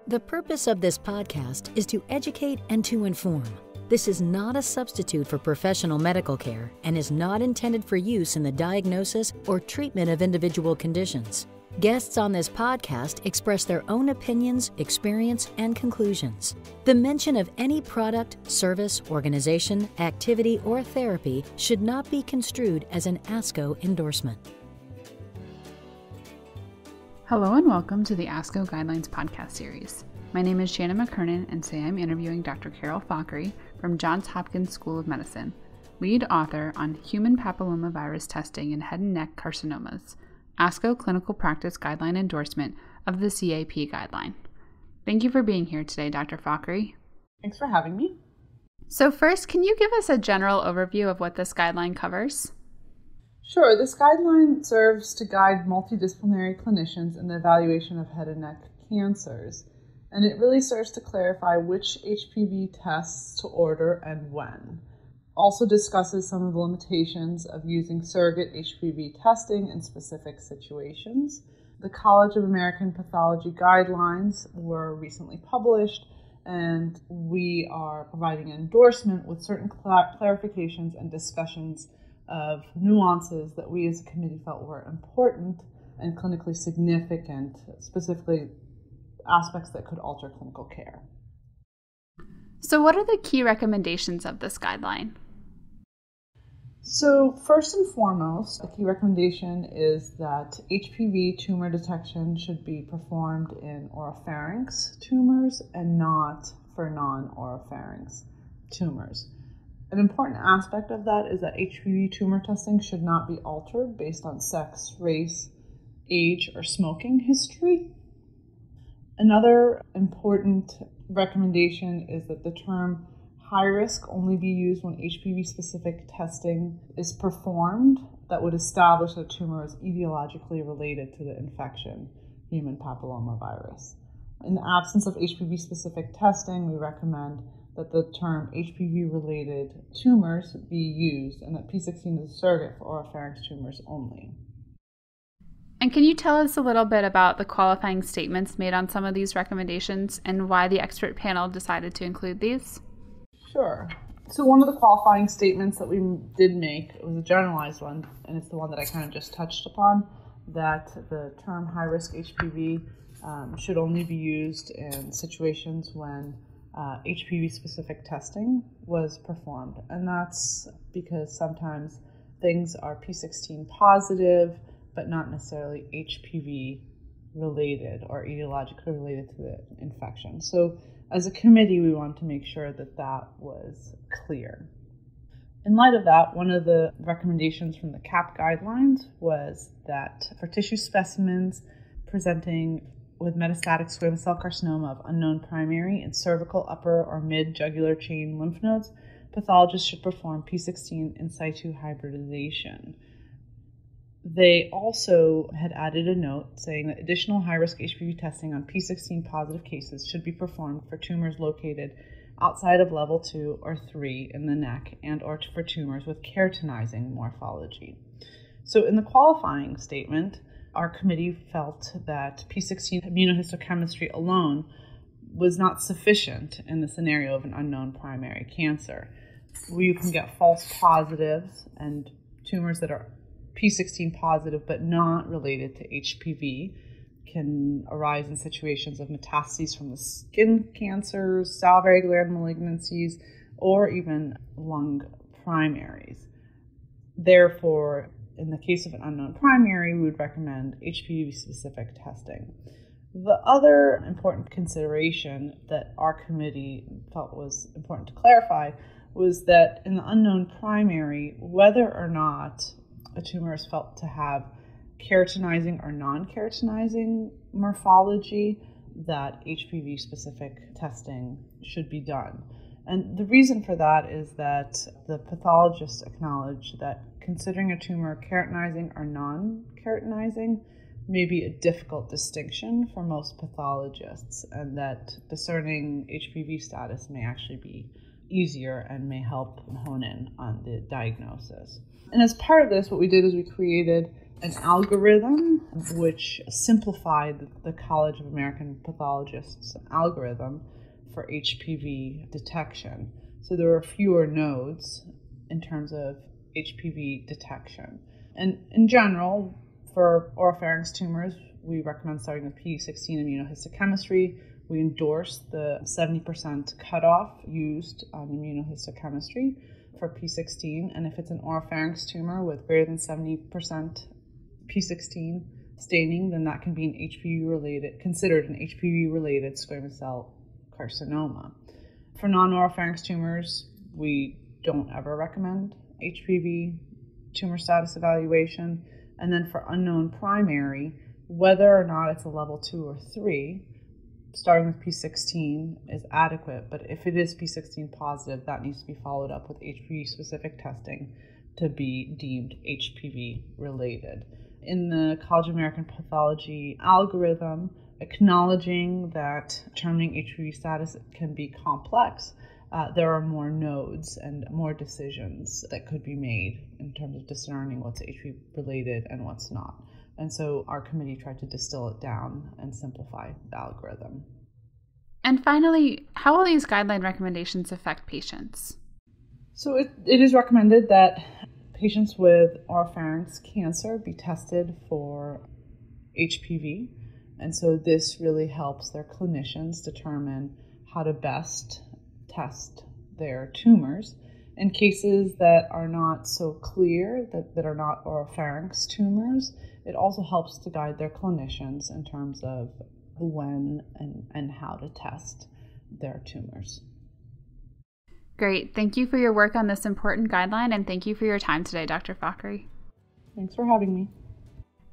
The purpose of this podcast is to educate and to inform. This is not a substitute for professional medical care and is not intended for use in the diagnosis or treatment of individual conditions. Guests on this podcast express their own opinions, experience, and conclusions. The mention of any product, service, organization, activity, or therapy should not be construed as an ASCO endorsement. Hello and welcome to the ASCO Guidelines podcast series. My name is Shannon McKernin, and today I'm interviewing Dr. Carole Fakhry from Johns Hopkins School of Medicine, lead author on Human Papillomavirus Testing in Head and Neck Carcinomas, ASCO Clinical Practice Guideline endorsement of the CAP Guideline. Thank you for being here today, Dr. Fakhry. Thanks for having me. So first, can you give us a general overview of what this guideline covers? Sure. This guideline serves to guide multidisciplinary clinicians in the evaluation of head and neck cancers, and it really serves to clarify which HPV tests to order and when. Also discusses some of the limitations of using surrogate HPV testing in specific situations. The College of American Pathology Guidelines were recently published, and we are providing an endorsement with certain clarifications and discussions of nuances that we as a committee felt were important and clinically significant, specifically aspects that could alter clinical care. So what are the key recommendations of this guideline? So first and foremost, the key recommendation is that HPV tumor detection should be performed in oropharynx tumors and not for non-oropharynx tumors. An important aspect of that is that HPV tumor testing should not be altered based on sex, race, age, or smoking history. Another important recommendation is that the term high risk only be used when HPV-specific testing is performed that would establish that a tumor is etiologically related to the infection, human papillomavirus. In the absence of HPV-specific testing, we recommend that the term HPV-related tumors be used and that P16 is a surrogate for oropharynx tumors only. And can you tell us a little bit about the qualifying statements made on some of these recommendations and why the expert panel decided to include these? Sure. So one of the qualifying statements that we did make, it was a generalized one, and it's the one that I kind of just touched upon, that the term high-risk HPV should only be used in situations when HPV-specific testing was performed. And that's because sometimes things are P16 positive, but not necessarily HPV related or etiologically related to the infection. So as a committee, we wanted to make sure that that was clear. In light of that, one of the recommendations from the CAP Guidelines was that for tissue specimens presenting with metastatic squamous cell carcinoma of unknown primary in cervical, upper, or mid-jugular chain lymph nodes, pathologists should perform P16 in situ hybridization. They also had added a note saying that additional high-risk HPV testing on P16 positive cases should be performed for tumors located outside of level 2 or 3 in the neck and or for tumors with keratinizing morphology. So in the qualifying statement, our committee felt that P16 immunohistochemistry alone was not sufficient in the scenario of an unknown primary cancer, where you can get false positives and tumors that are P16 positive but not related to HPV can arise in situations of metastases from the skin cancers, salivary gland malignancies, or even lung primaries. Therefore, in the case of an unknown primary, we would recommend HPV-specific testing. The other important consideration that our committee felt was important to clarify was that in the unknown primary, whether or not a tumor is felt to have keratinizing or non-keratinizing morphology, that HPV-specific testing should be done. And the reason for that is that the pathologists acknowledge that considering a tumor keratinizing or non-keratinizing may be a difficult distinction for most pathologists, and that discerning HPV status may actually be easier and may help hone in on the diagnosis. And as part of this, what we did is we created an algorithm which simplified the College of American Pathologists algorithm for HPV detection. So there are fewer nodes in terms of HPV detection. And in general, for oropharynx tumors, we recommend starting with P16 immunohistochemistry. We endorse the 70% cutoff used on immunohistochemistry for P16. And if it's an oropharynx tumor with greater than 70% P16 staining, then that can be considered an HPV-related squamous cell carcinoma. For non-oropharynx tumors, we don't ever recommend HPV tumor status evaluation. And then for unknown primary, whether or not it's a level 2 or 3, starting with P16 is adequate. But if it is P16 positive, that needs to be followed up with HPV-specific testing to be deemed HPV-related. In the College of American Pathology algorithm, acknowledging that determining HPV status can be complex, there are more nodes and more decisions that could be made in terms of discerning what's HPV related and what's not. And so our committee tried to distill it down and simplify the algorithm. And finally, how will these guideline recommendations affect patients? So it is recommended that patients with oropharynx cancer be tested for HPV. And so this really helps their clinicians determine how to best test their tumors. In cases that are not so clear, that are not oropharynx tumors, it also helps to guide their clinicians in terms of when and how to test their tumors. Great. Thank you for your work on this important guideline, and thank you for your time today, Dr. Fakhry. Thanks for having me.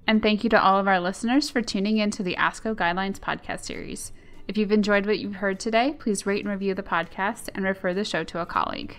And thank you to all of our listeners for tuning in to the ASCO Guidelines podcast series. If you've enjoyed what you've heard today, please rate and review the podcast and refer the show to a colleague.